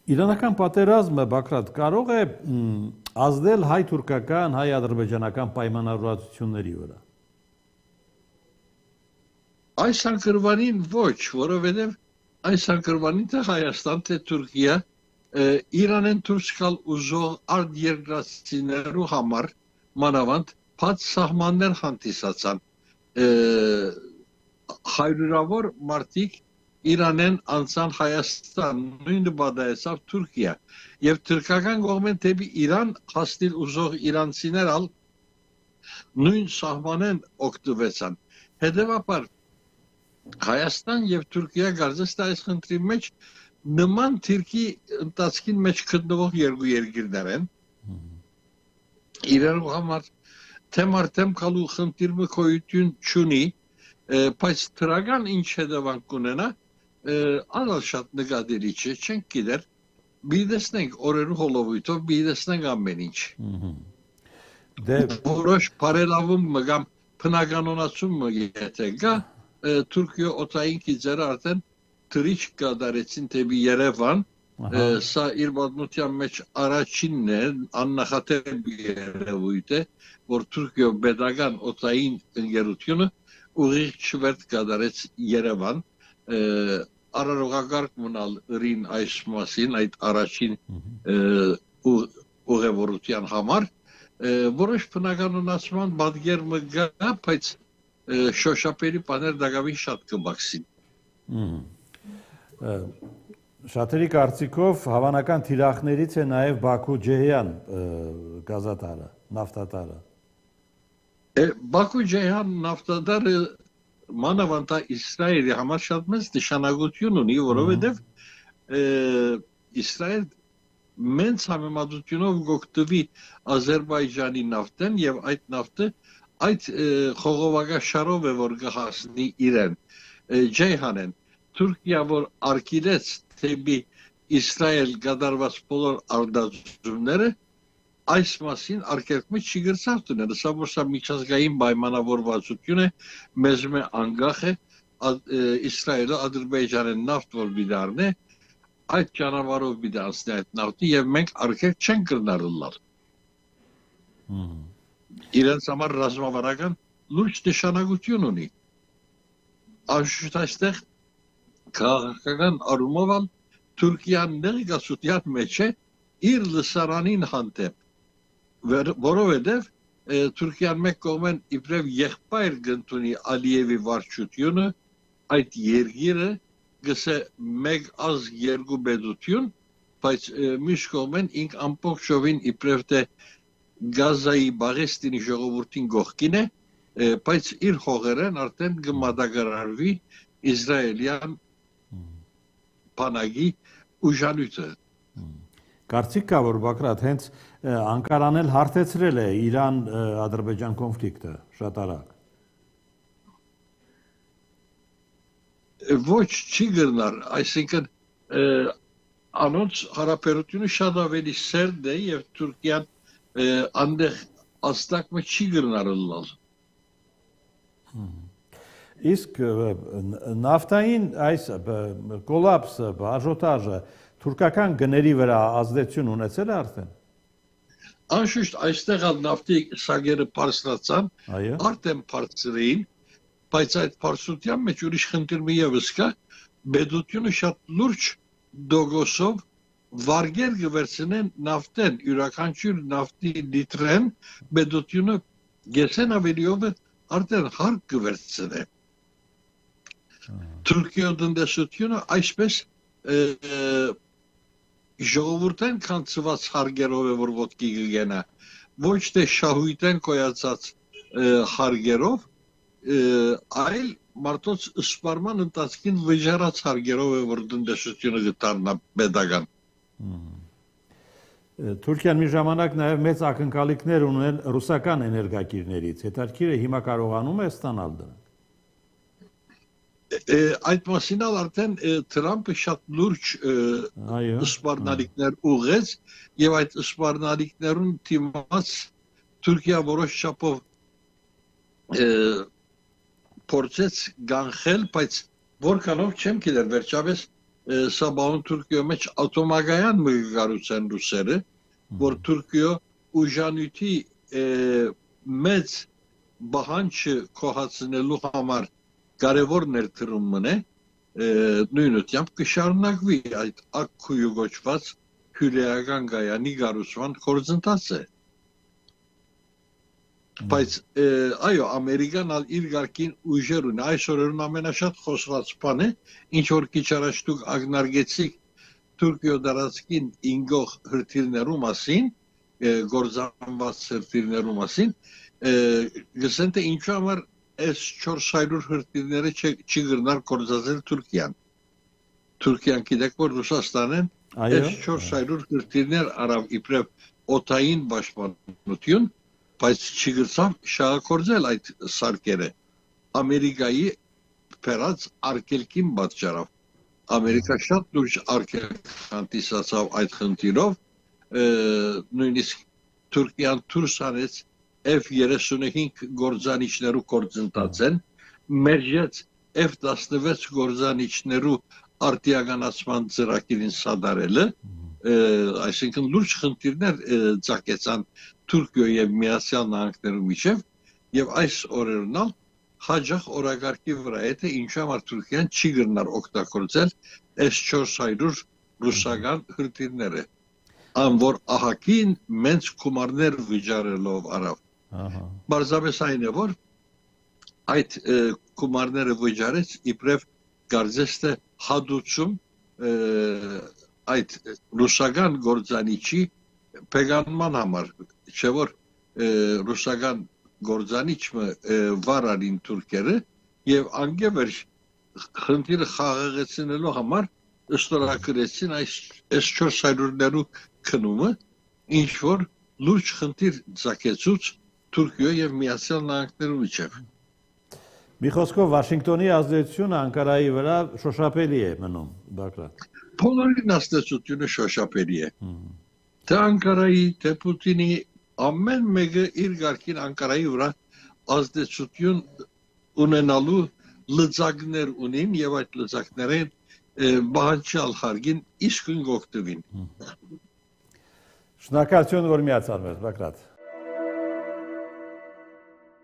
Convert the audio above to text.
Իրանական պատերազմը Բաքրատ կարող է ազդել հայ-թուրքական, հայ-ադրբեջանական պայմանավորվածությունների վրա։ Այս անկրվանին ոչ, որովհետև այս անկրվանին թե Հայաստան, թե Թուրքիա Իրանեն դուրս գալ ուզող արտերկրացիներու համար մանավանդ բաց սահմաններ հանդիսացան հարյուրավոր մարդիկ Իրանեն անցան Հայաստան, նույնը բադայեցավ Թուրքիա, և թուրքական կողմեն դեպի Իրան հասնել ուզող իրանցիներ ալ նույն սահմանեն օգտվեցան։ Հետևաբար Հայաստան և Թուրքիա կարծես թե այս խնդրի մեջ նման թիրքի ընթացքին մեջ գտնվող երկու երկիրներ են։ Իրարու համար թեմ արդեմ կալու խնդիրը գոյություն չունի, բայց դրական ինչ հետևանք կունենա անալ շատ նկատելի չէ, չենք գիտեր, բիդեսնենք օրերու հոլովույթով, բիդեսնենք ամեն ինչ։ Որոշ բարելավում կամ բնականոնացում եթե կա, Թուրքիա օդային գիծերը արդեն թրիչ կատարեցին դեպի Երևան, սա իր պատմության մեջ առաջինն է, աննախադեպ երևույթ է, որ Թուրքիա պետական օդային ընկերությունը ուղիղ չվերթ կատարեց Երևան, արարողակարգ մնալ ըրին այս մասին, այդ առաջին ուղևորության համար, որոշ բնականոնացման պատկերը կա, բայց շոշափերի բաներ դակավին շատ կբացին։ Շատերի կարծիքով հավանական թիրախներից է նաև Բաքու-Ջեհյան գազատարը, նավթատարը։ Բաքու-Ջեհյան նավթատարը մանավանդ Իսրայելի համար շատ մեծ նշանակություն ունի, որովհետև Իսրայել մեծ համեմատությունով կօգտվի Ադրբեջանի նավթեն և այդ նավթը այդ խողովակաշարով է որ կհասնի իրեն Ջեհանեն։ Թուրքիա որ արգելեց դեպի Իսրայել կատարված բոլոր արտադրությունները այս մասին արգելքը չի գրծավ տնել, սա որ սա միջազգային պայմանավորվածություն է, մեզ մե անգախ է Իսրայելը Ադրբեջանեն նավթ որ բիդարն է, այդ ճանապարհով բիդանցնի այդ նավթը և մենք արգել չենք կրնարըլալ։ Իրենց համար ռազմավարական լուրջ նշանակություն ունի։ Անշուշտ այստեղ քաղաքական առումով Թուրքիան ներկայացության մեջ է իր լսարանին հանդեպ, որովհետև Թուրքիան մեկ կողմեն իբրև եղբայր կընդունի Ալիևի վարչությունը, այդ երկիրը գսե մեկ ազգ երկու պետություն, բայց մյուս կողմեն ինք ամբողջովին իբրև թե Գազայի Բաղեստինի ժողովրդին կողքին է, բայց իր հողերեն արդեն կմատակարարվի Իսրայելյան բանակի ուժանույթը։ Կարծիք կա, որ Բաքրատ հենց Անկարան էլ հարթեցրել է Իրան-Ադրբեջան կոնֆլիկտը շատ արագ։ Ոչ չի գրնար, այսինքն անոնց հարաբերությունը շատ ավելի սերտ է և Թուրքիան անդեղ աստակը չի գրնար լալ։ Իսկ նավթային այս կոլապսը, աժոտաժը թուրքական գների վրա ազդեցություն ունեցել է արդեն։ Անշուշտ այստեղ նավթի սագերը բարձրացան, արդեն բարձրին, բայց այդ բարձրության մեջ ուրիշ խնդիր մի ևս կա, պետությունը շատ լուրջ դոգոսով վարգեր կվերցնեն նավթեն, յուրաքանչյուր նավթի լիտրեն պետությունը գեսեն ավելիով արդեն հարկ կվերցնե։ Թուրքիա տնտեսությունը այսպես ժողովուրդեն կանցված հարգերով է որ ոտքի կգենա, ոչ թե շահույթեն կոյացած հարգերով, այլ մարդոց սպարման ընթացքին վճարած հարգերով է որ տնտեսությունը կդառնա պետական։ Թուրքիան մի ժամանակ նաև մեծ ակնկալիքներ ունել ռուսական էներգակիրներից, հետաքրքիր է հիմա կարողանում է ստանալ դրանք։ Այդ մասին արդեն Թրամփը շատ լուրջ սպառնալիքներ ուղղեց եւ այդ սպառնալիքներուն դիմաց Թուրքիա որոշ չափով փորձեց գանխել, բայց Որքանով չեմ գիտեր, վերջապես սա բան Թուրքիո մեջ ատոմագայան մգարության ռուսերը, որ Թուրքիո ուժանույթի մեծ բանջը կողացնելու համար կարևոր ներդրումն է, նույնությամբ կշարունակվի այդ ակքույու գոչված հյուրեական գայանի գարուսման գործընթացը։ Բայց այո, Ամերիկան իր ղարքին ուժեր ունի, այսօրերուն ամենաշատ խոսված բանը, ինչ որ քիչ առաջ դուք ակնարկեցիք Թուրքիո դարածքին ինգող հրթիռներու մասին, գործանված հրթիռներու մասին, գսեն թե ինչու համար S-400 հրթիռները չի գրնար գործածել Թուրքիան։ Թուրքիան գիտեք, որ Ռուսաստանեն S-400 հրթիռներ արավ իբրև օդային պաշտպանություն, բայց չգրցավ շահագործել այդ սարքերը Ամերիկայի փերած արկելքին պատճառով։ Ամերիկա շատ լուրջ արկելք հանդիսացավ այդ խնդիրով, նույնիսկ Թուրքիան դուրս հանեց F-35 գործանիչներու գործընթացեն, մերժեց F-16 գործանիչներու արտիականացման ծրագիրին սադարելը, այսինքն լուրջ խնդիրներ ծագեցան Թուրքիո եւ Միացյալ Նահանգներու միջև եւ այս օրերնալ հաջող օրագարկի վրա է թե ինչու համար Թուրքիան չի գնար օգտագործել S-400 ռուսական հրթիռները անոր ահագին մեծ գումարներ վճարելով արավ։ Բարձրապես այն է որ այդ գումարները վճարեց իբրև գարձեստը հադուցում այդ ռուսական գործանիչի փեգանման համար, չէ որ ռուսական գործանիչը վարարին թուրքերը եւ անգևեր խնդիրը խաղաղեցնելու համար ստորագրեցին այս S-400-ներու քնումը, ինչ որ լուրջ խնդիր ցակեցուց Թուրքիո եւ Միացյալ Նահանգներու միջև։ Մի խոսքով Վաշինգտոնի ազդեցությունը Անկարայի վրա շոշափելի է մնում, Բակրատ։ Բոլորին ազդեցությունը շոշափելի է։ Թե Անկարայի, թե Պուտինի ամեն մեկը իր ղարքին Անկարայի վրա ազդեցություն ունենալու լծակներ ունին եւ այդ լծակներին բանջալ հարգին իսկույն գոկտվին։ Շնորհակալություն, որ միացան մեզ, Բակրատ։